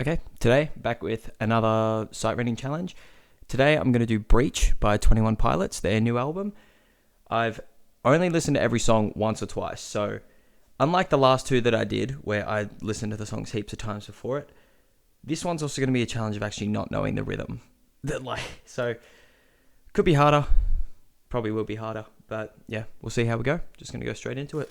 Okay, today back with another sight reading challenge. Today I'm going to do Breach by 21 Pilots, their new album. I've only listened to every song once or twice, so unlike the last two that I did, where I listened to the songs heaps of times before it, this one's also going to be a challenge of actually not knowing the rhythm. So, could be harder, probably will be harder, but yeah, we'll see how we go. Just going to go straight into it.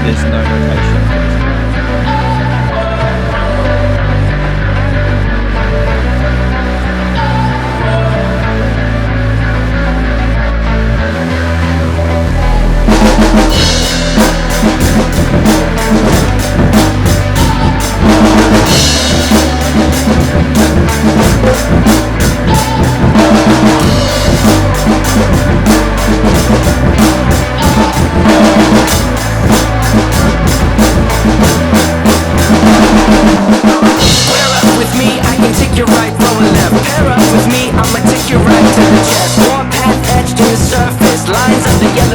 There's no notation.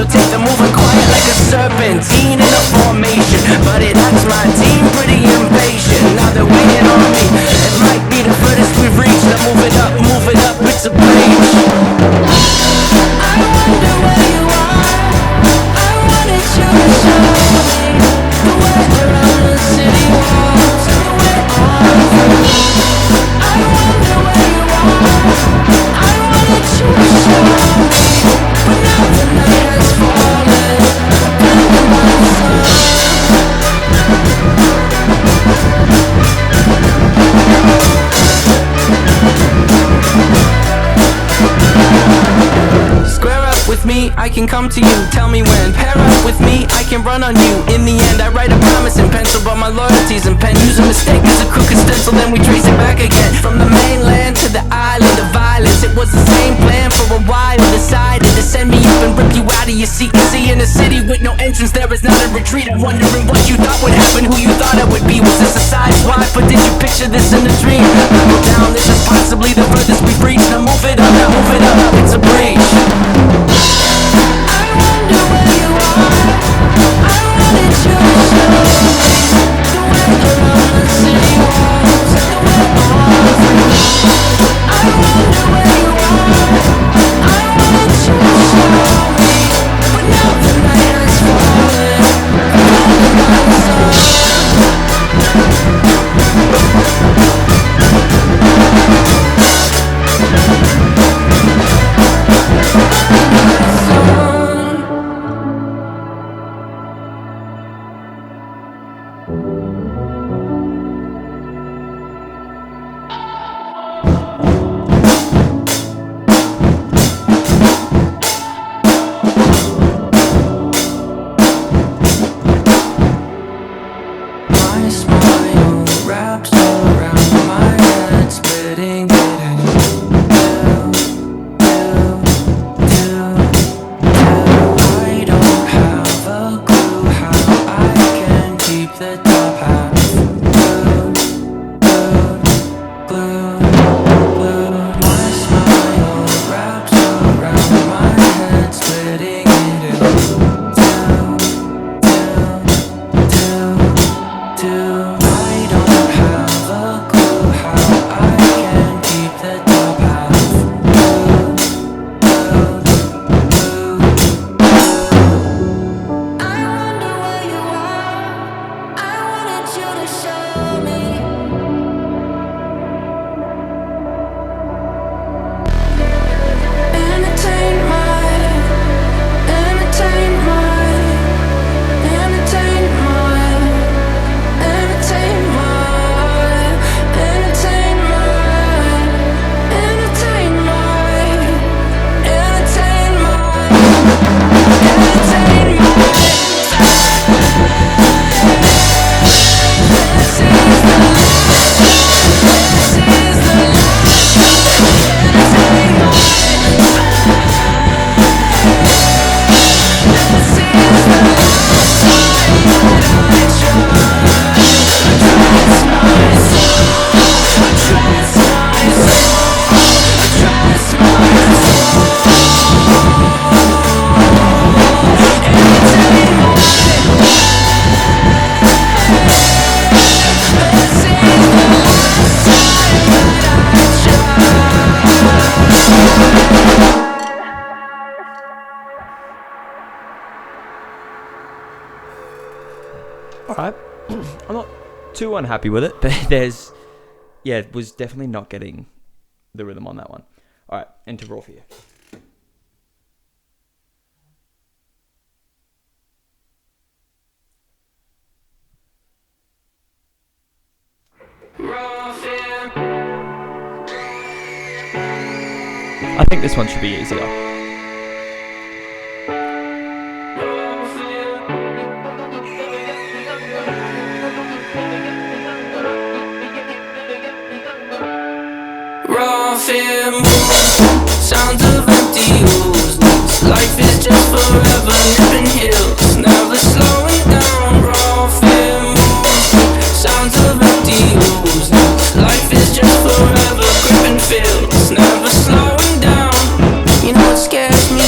Take them moving quiet like a serpentine in a formation, but it acts my team pretty impatient. Now they're waiting on me. It might be the furthest we've reached. Now move it up, it's a breach. I wonder where you are. I wanted you to show me the way around the city walls and the way on through. I wonder where you are. I wanted you to show me, but now the night has fallen. Square up with me, I can come to you. Tell me when. Pair up with me, I can run on you. In the end, I write a promise in pencil, but my loyalty's in pen. Use a mistake as a crooked stencil, then we trace it back again. From the mainland to the island of violence, it was the same plan for a while. Decided to send me up and rip you out of your seat. You see, in a city with no entrance, there is not a retreat. I'm wondering what you thought would happen, who you thought I would be. Was this a sideswipe, but did you picture this in a dream? Go down, this is possibly the furthest we've reached. Now move it up, it's a breach. I wonder where you are. I wanted you to show me the way around the city walls and the way on through. I wonder where you are. I wanted you to show me, but now the night has fallen. By the sun. Alright. I'm not too unhappy with it, but was definitely not getting the rhythm on that one. Alright, into RAWFEAR. I think this one should be easier. RAWFEAR moves, sounds of empty ooze. Life is just forever, nipping hills, never slowing down. RAWFEAR moves, sounds of empty ooze. Life is just forever, gripping feels, never slowing down. You know what scares me?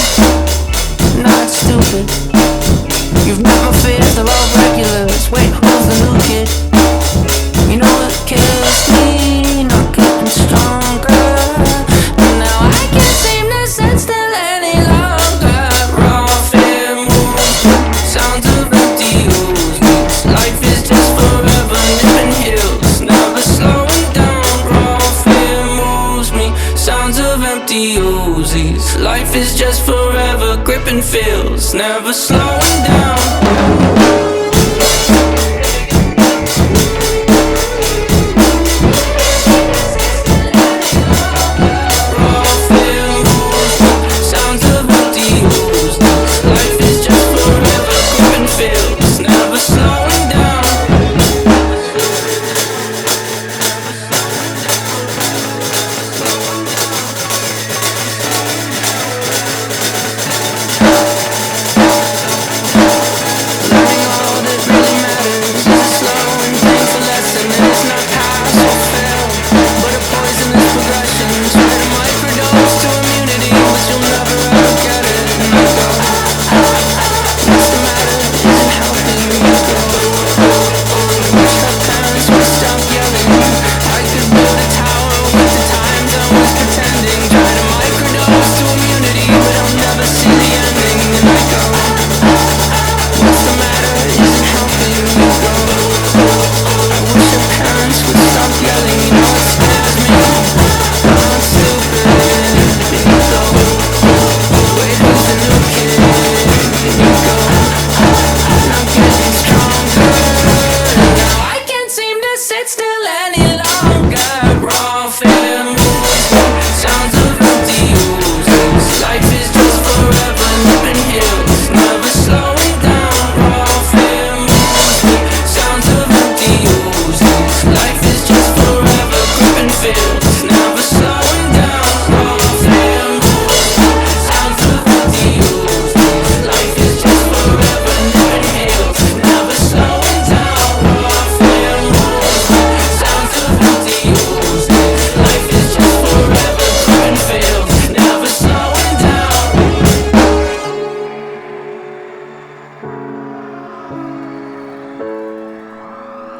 Not stupid. You've met my fears, they're all regulars. Wait, who's the new kid? You know what kills me? Not getting stronger. Now I can't seem to sit still any longer. RAWFEAR moves, sounds of empty ooze. Life is just forever, nipping hills, never slowing down. RAWFEAR moves me, sounds of empty oozies. Life is just forever, gripping feels, never slowing down.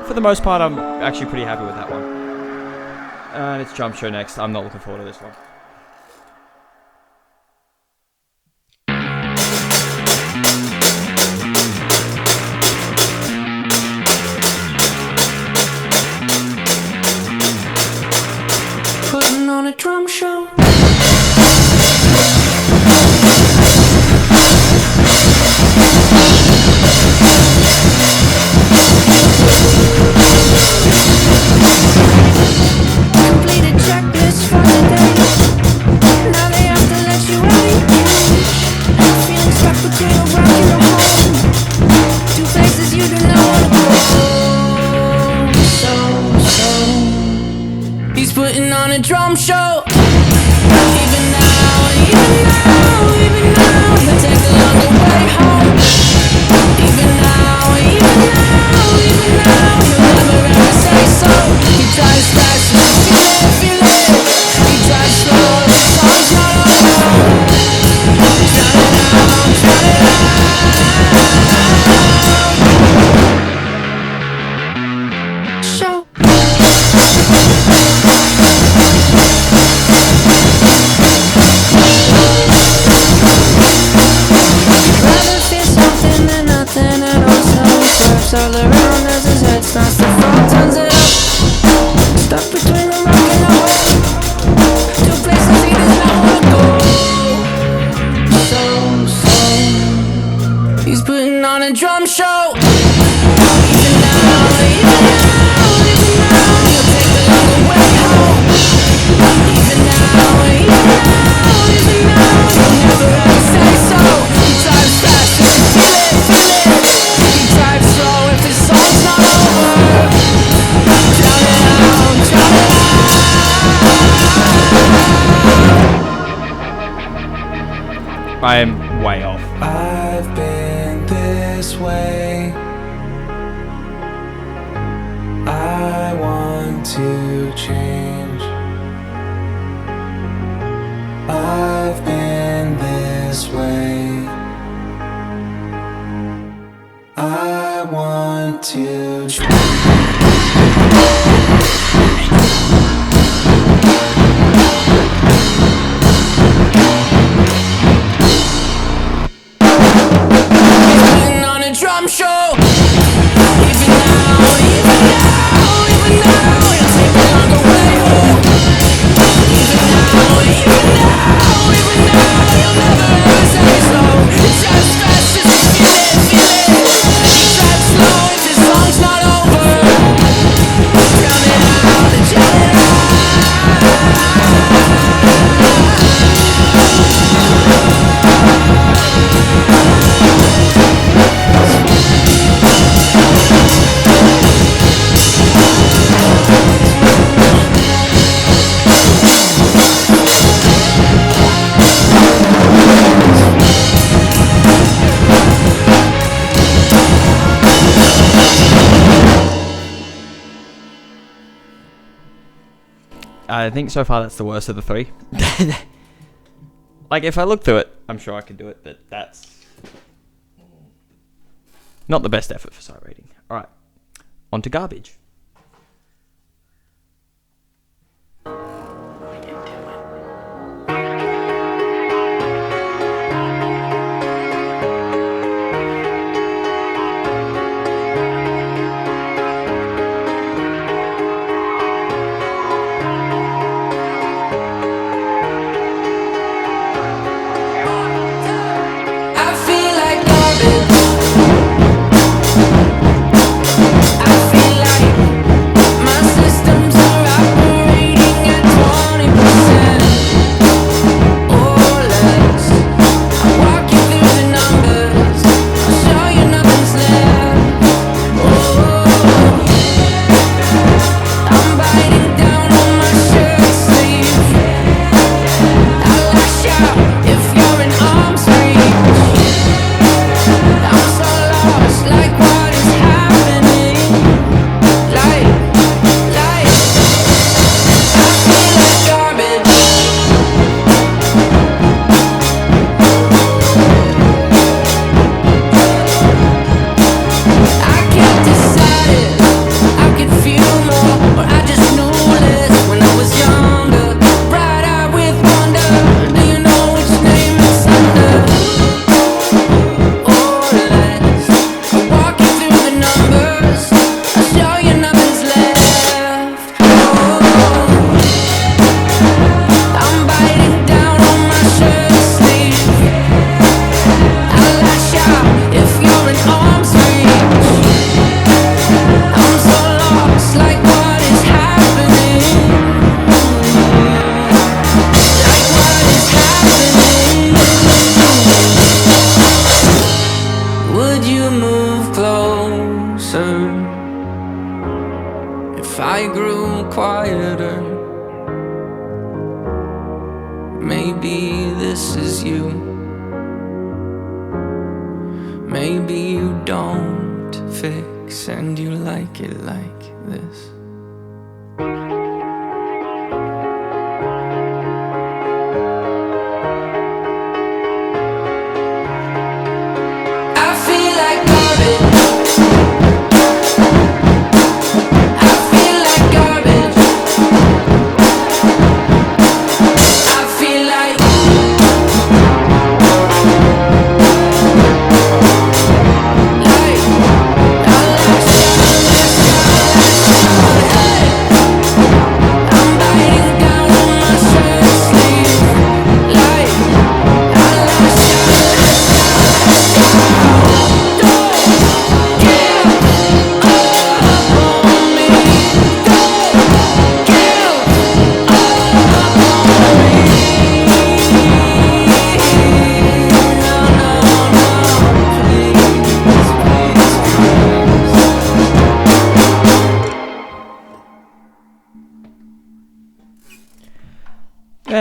For the most part, I'm actually pretty happy with that one. And it's Jump Show next. I'm not looking forward to this one. Putting on a drum show. Complete a checklist for the day. Now they have to let you wait. Feeling stuck between a rock and a home. Two places you do not want to go. So he's putting on a drum show. Even now, he'll take a longer way home. Even now, he'll never ever say so. He tries fast, feel it. He tries slow, the song's not over. Drown it out. Show. Rather feel something than nothing, and also swerves all around. show. Even now, you'll take the longer way home. Even now, you'll never ever say so. He drives fast if you feel it, feel it. He drives slow if his song's not over. Drown it out, drown it out. I am way off. I've been this way. I want to change. I've been this way. I want to change. On a drum show. Even now, even now, even now, you'll take the longer way home. Even now, even now, even now, you'll never ever say slow. It drives fast if you feel it, feel it. He drives slow if his song's not over. Drown it out and drown it out. I think so far that's the worst of the three. Like, if I look through it, I'm sure I could do it, but that's not the best effort for sight reading. Alright, on to garbage. Maybe this is you. Maybe you don't fix and you like it like this.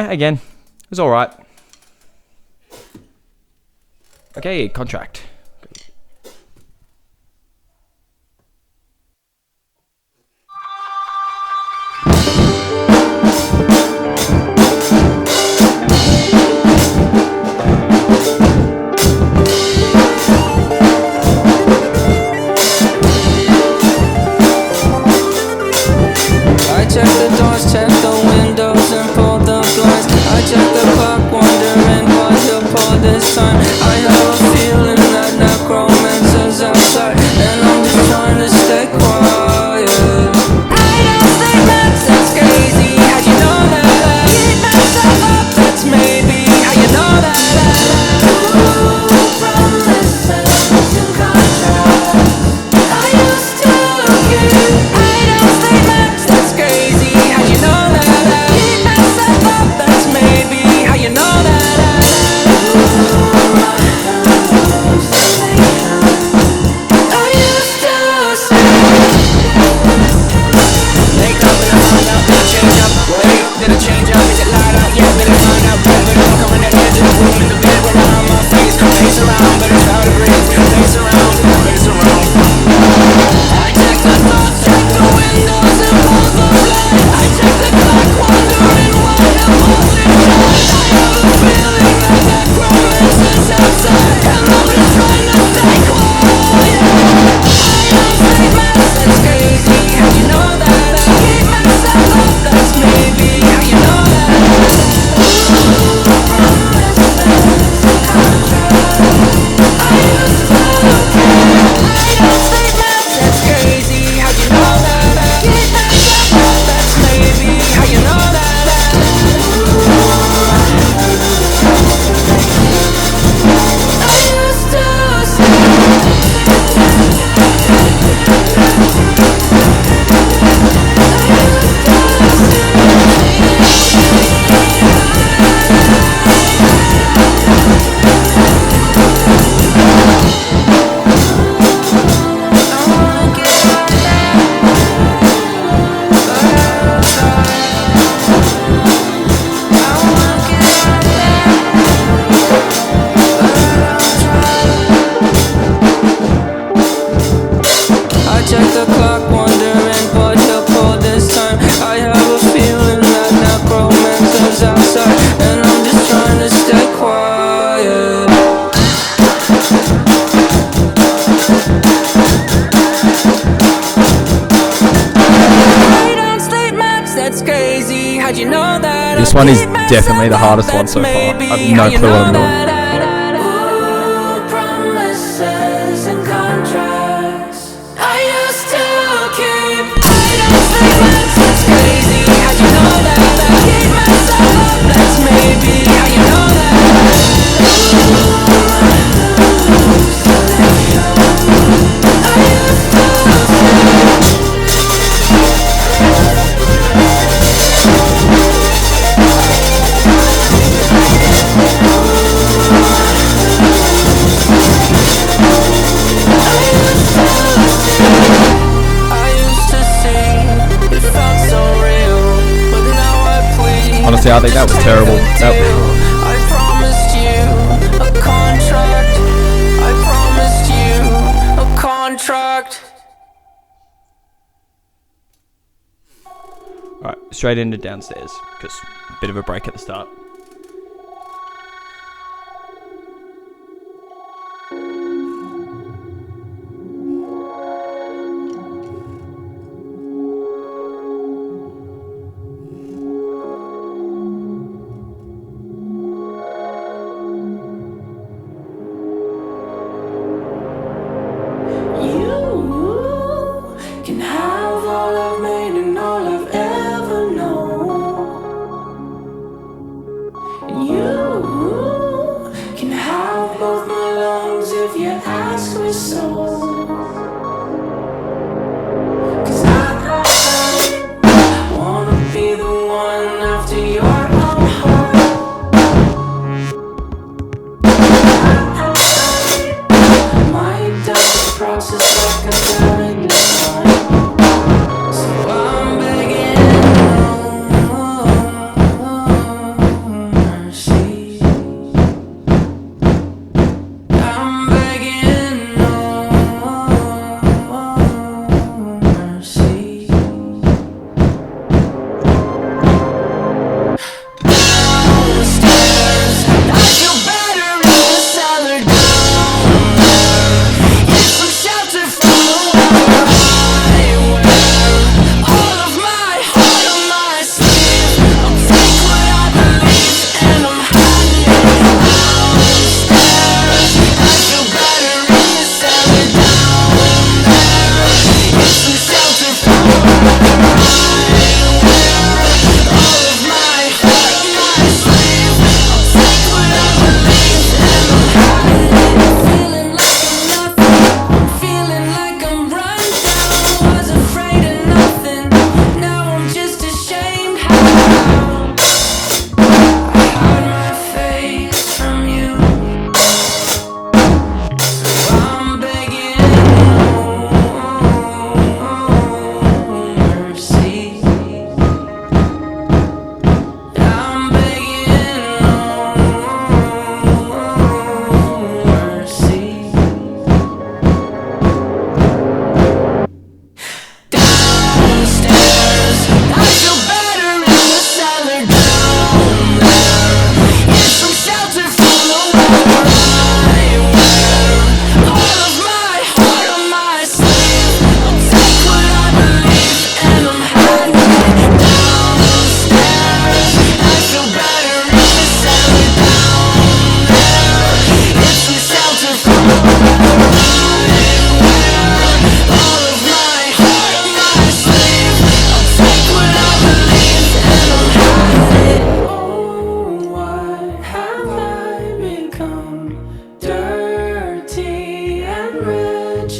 again, it was alright. Okay, Contract. I check the doors, check the windows, and pull the blinds. I check the clock, wondering what he'll pull this time. I have a feeling that necromancer's outside, and I'm just trying to stay quiet. I don't say much, that's crazy. How'd you know that? I keep myself up, that's maybe how you know that. Ooh, promises and contracts. I used to give. I don't say much, that's crazy. How'd you know that? I keep myself up, that's maybe how you know that. I used to say. Wake up and I find out, did it change up? Wait, did it change up? Is it light up? Yeah, did it find out? But I'm coming at the edge of the room in the bed where I'm on my face. Face around, but it's hard to breathe. Face around, face around. I check the doors, check the windows, and pull the blinds. I check the clock, wondering what I'm holding on. I have a feeling that necromancer's outside, and I'm just trying to stay quiet. I don't say much, that's crazy. How you know that? I keep myself up, that's maybe how you know that. I used to care. I don't say much, that's crazy. How you know that? I keep myself up, that's maybe how you know that. I used to I check the clock, wondering what he'll pull this time. I have a feeling that necromancer's outside, and I'm just trying to stay quiet. I don't sleep much, that's crazy. How'd you know that? This one is definitely the hardest one so far. I have no clue what I'm doing. Ooh, promises and contracts. I used to keep. I don't say much, that's crazy. How'd you know that? I keep myself up, that's maybe how you know that. I used to Honestly, I think that was terrible. I promised you a contract. I promised you a contract. Alright, straight into downstairs, because a bit of a break at the start. You can have all I've made and all I've ever known. And you can have both my lungs if you ask me so. 'Cause I wanna be the one after your own heart. Might doubt the process like a direct line. So I'm begging.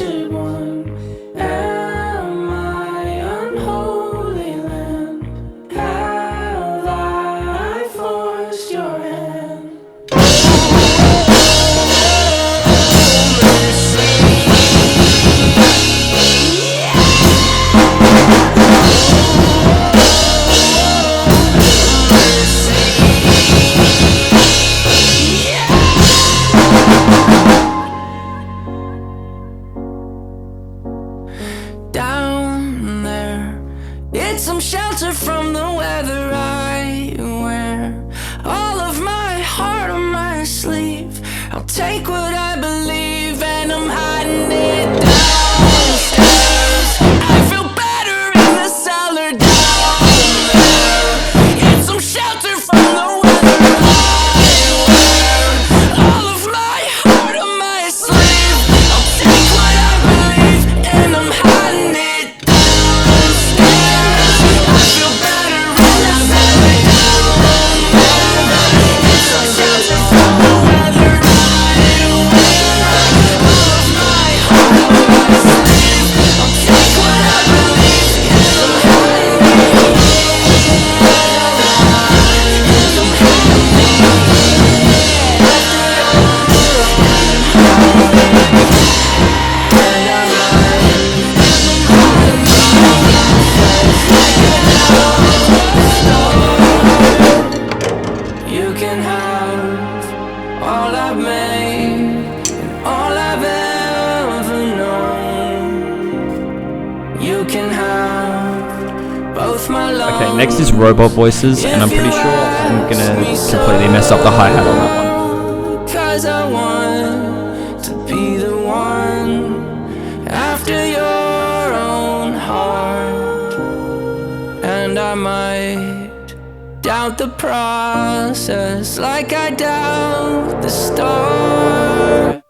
cursed one. Am I unholy land? Have I forced your hand? Down there, it's some shelter from the weather I wear. All of my heart on my sleeve. I'll take what I believe and I'm hiding it downstairs. I feel better in the cellar down there. It's some shelter from the weather I wear. All of my heart on my sleeve. I'll take what I believe and I'm hiding it downstairs. I feel better in the cellar down there. It's some shelter from the weather I wear. All of my heart on my sleeve. I'll take what I believe and I'm hiding it. You can have all I've made and all I've ever known. You can have both my lungs. Okay, next is robot voices, and I'm pretty sure I'm gonna completely mess up the hi-hat on that one. 'Cause I want to be the one after your own heart. And I might doubt the process like I doubt the start.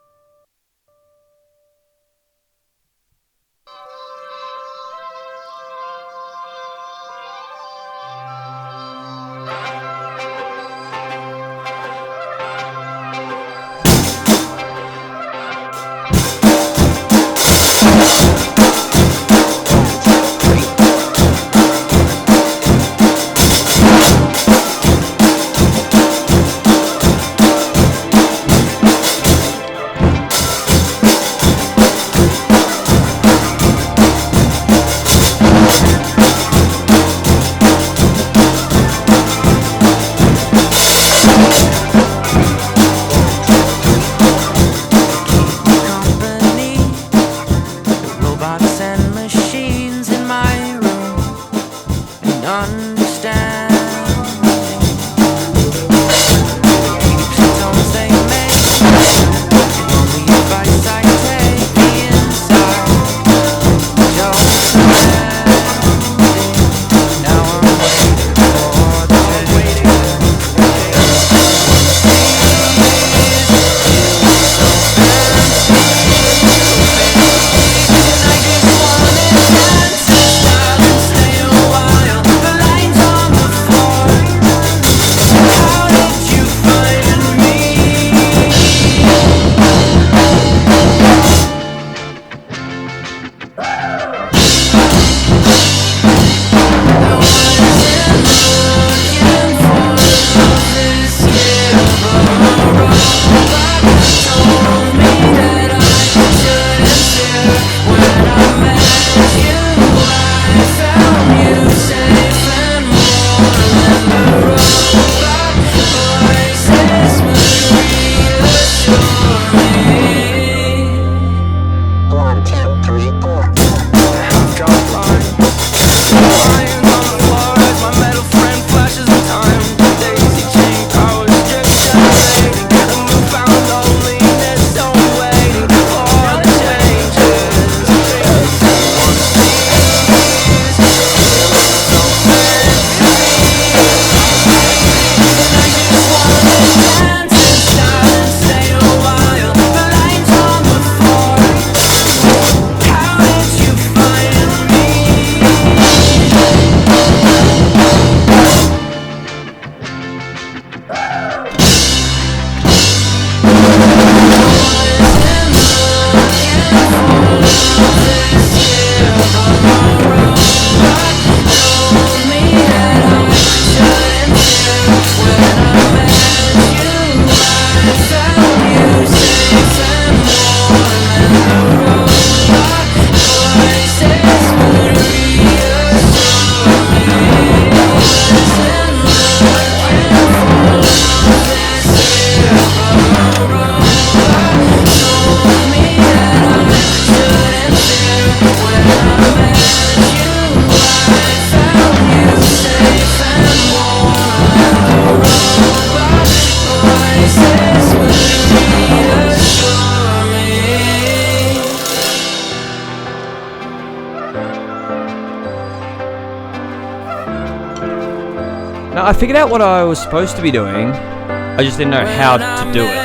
No, I figured out what I was supposed to be doing. I just didn't know how to do it.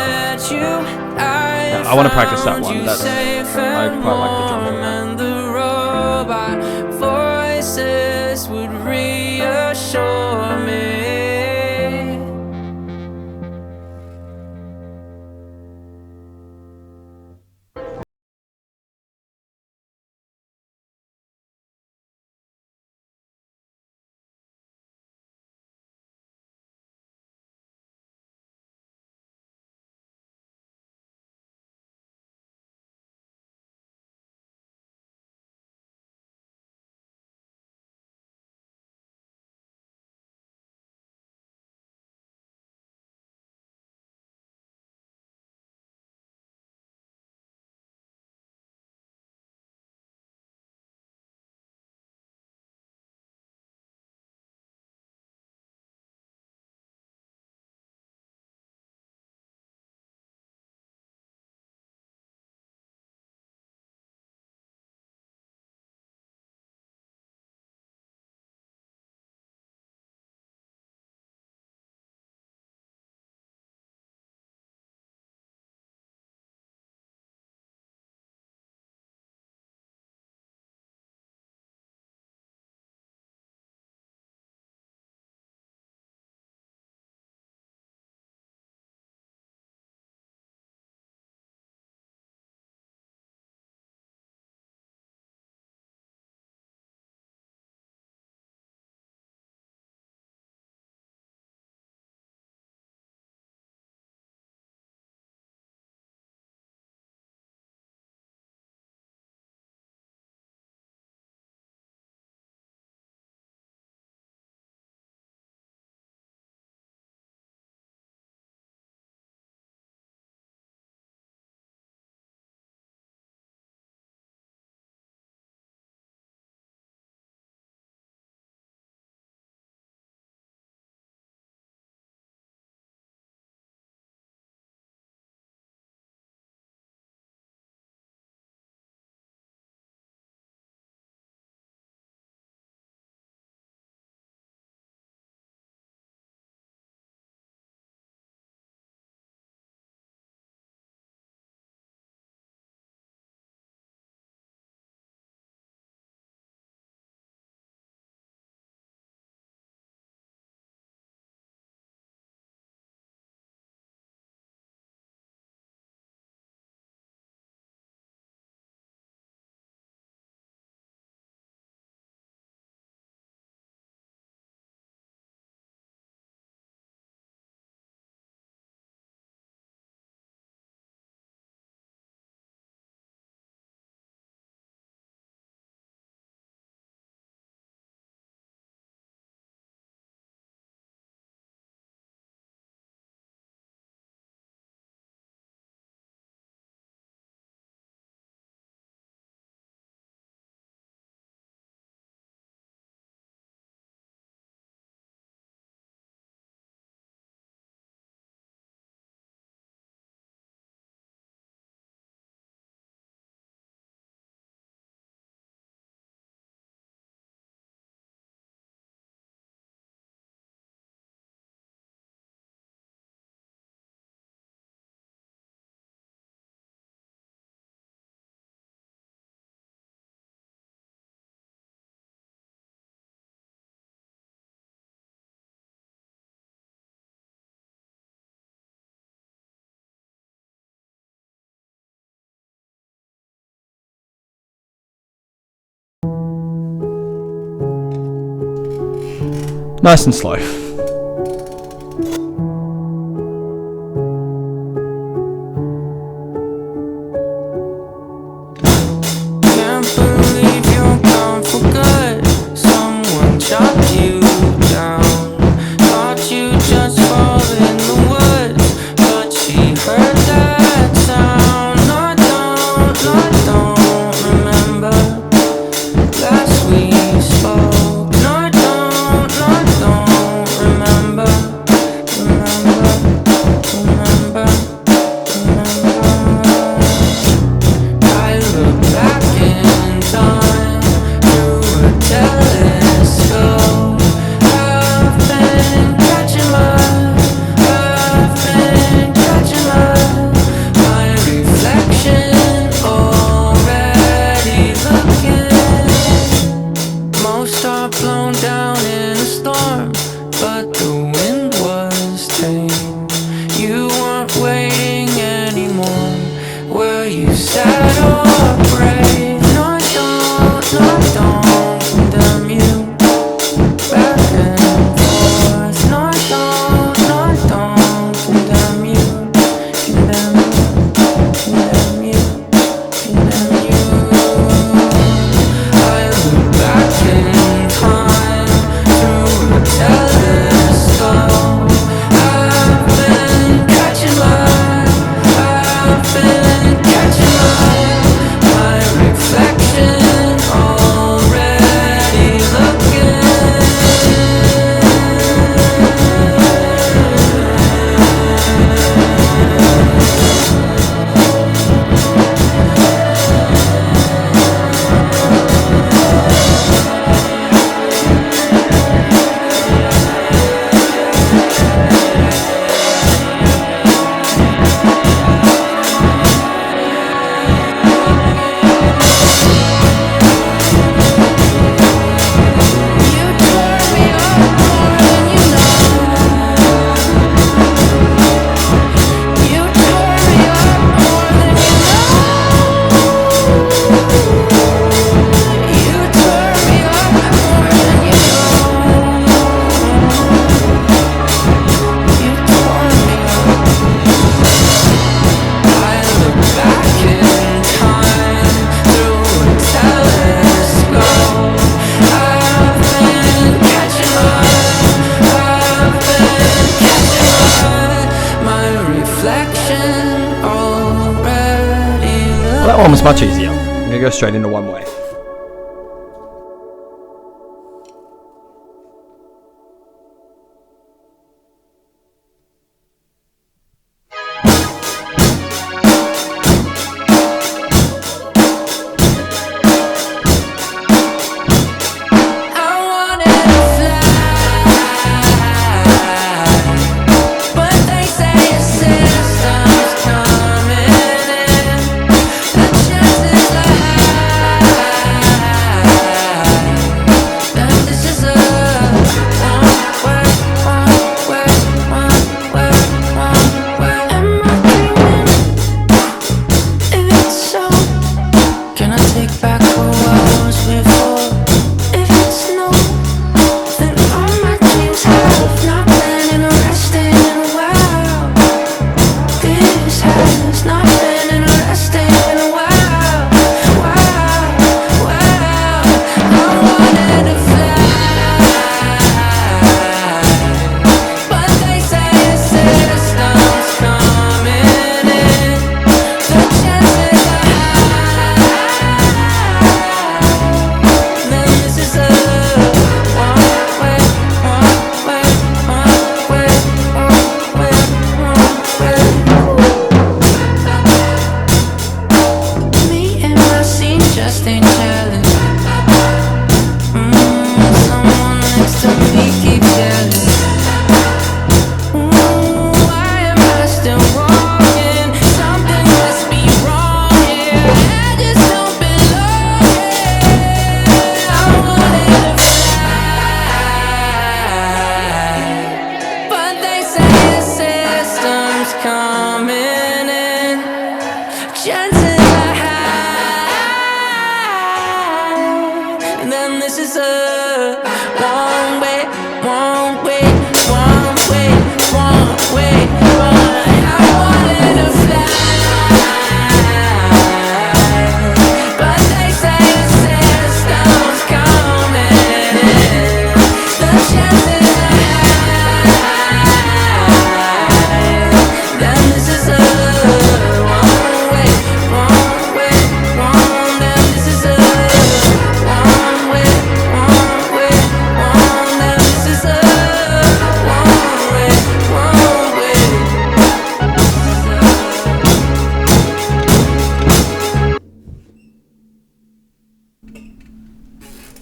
I want to practice that one. I quite like the drums on that. The robot voices would reassure me. Nice and slow. Can't believe you're gone for good. Someone chopped you down. Thought you just fall in the woods, but she heard that sound. I don't remember last we spoke. No, I don't that one was much easier. I'm gonna go straight into one way.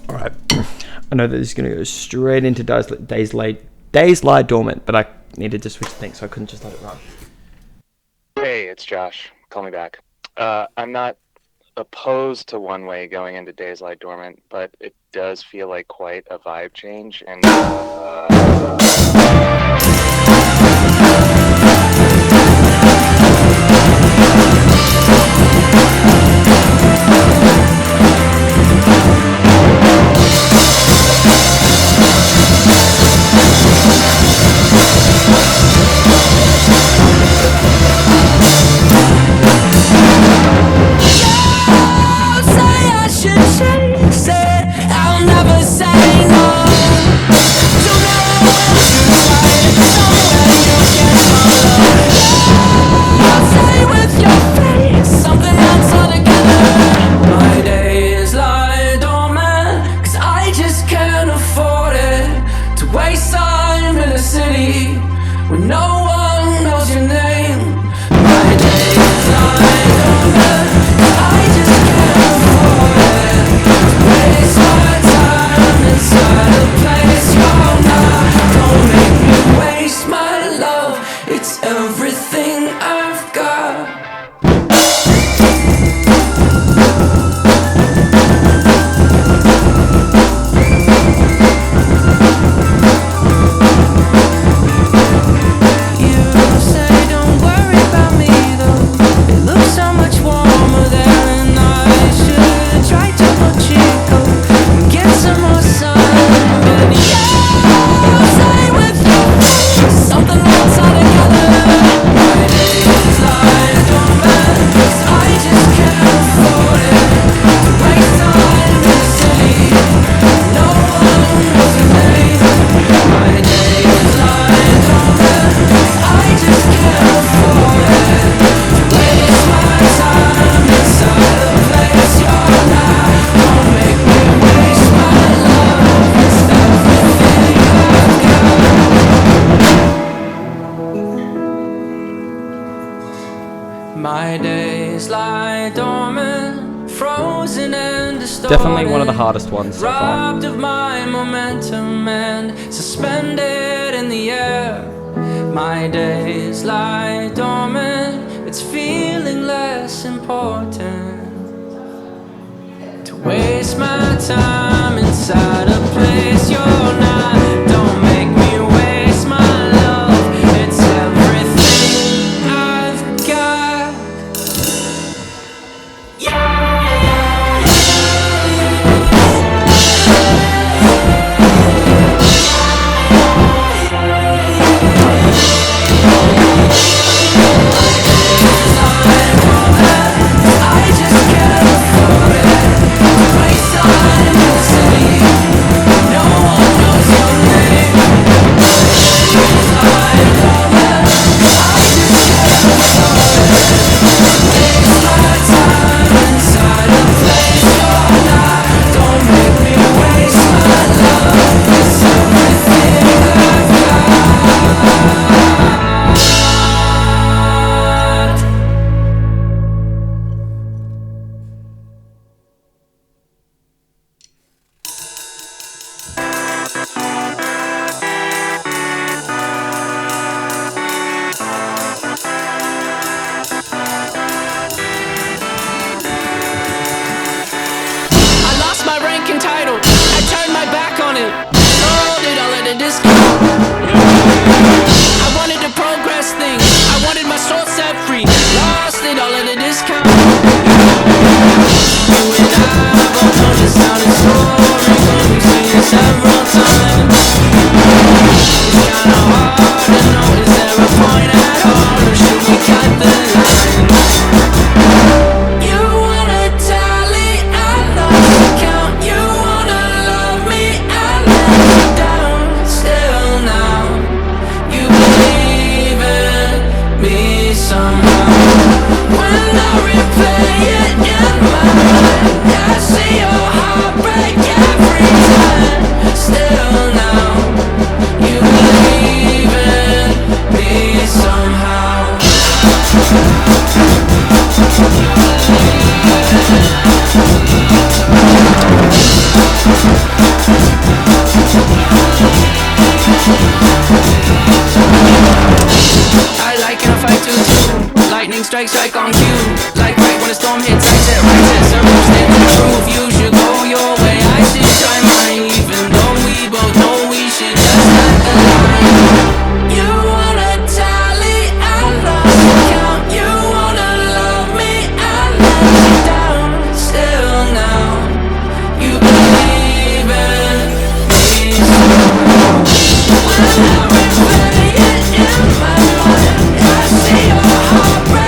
Alright, I know that this is going to go straight into Days Lie Dormant, but I needed to switch things, so I couldn't just let it run. Hey, it's Josh. Call me back. I'm not opposed to One Way going into Days Lie Dormant, but it does feel like quite a vibe change, and I'll never say no. Don't know when to try. Definitely one of the hardest ones so far. Robbed of my momentum and suspended in the air. My days lie dormant, it's feeling less important to waste my time inside a place you're not. Don't make me waste my love, it's everything I've got. Strikes like on cue, like right when a storm hits, I said right to circumstance proof you should go your way, I should try mine, even though we both know we should just let the line. You wanna tally, I lost count. You wanna love me, I let you down. Still now, you believe in me somehow. When I replay it in my mind, I see your heart break.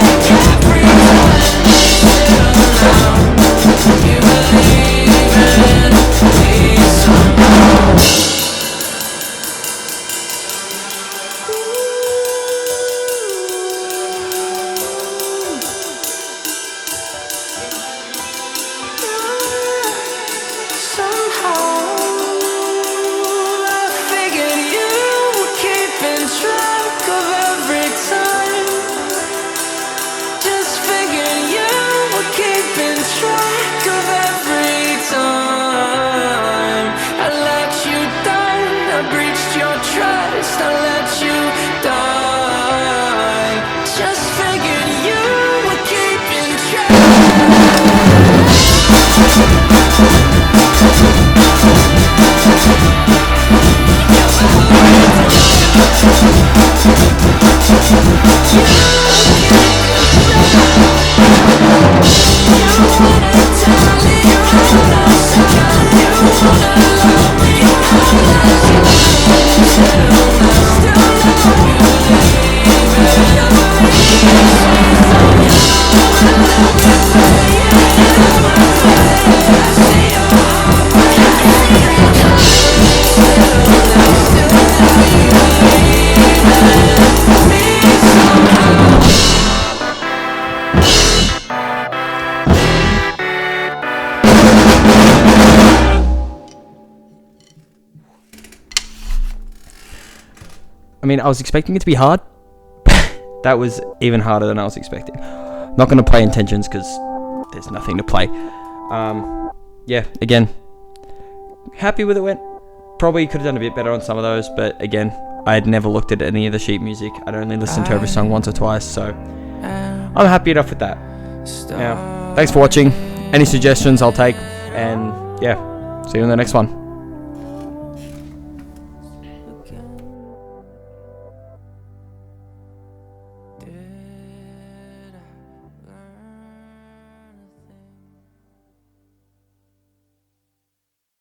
I mean, I was expecting it to be hard. That was even harder than I was expecting. Not going to play Intentions because there's nothing to play. yeah, again, happy with it. Went probably could have done a bit better on some of those, but again, I had never looked at any of the sheet music. I'd only listened to every song once or twice, so I'm happy enough with that. Now, thanks for watching. Any suggestions I'll take, and yeah, see you in the next one.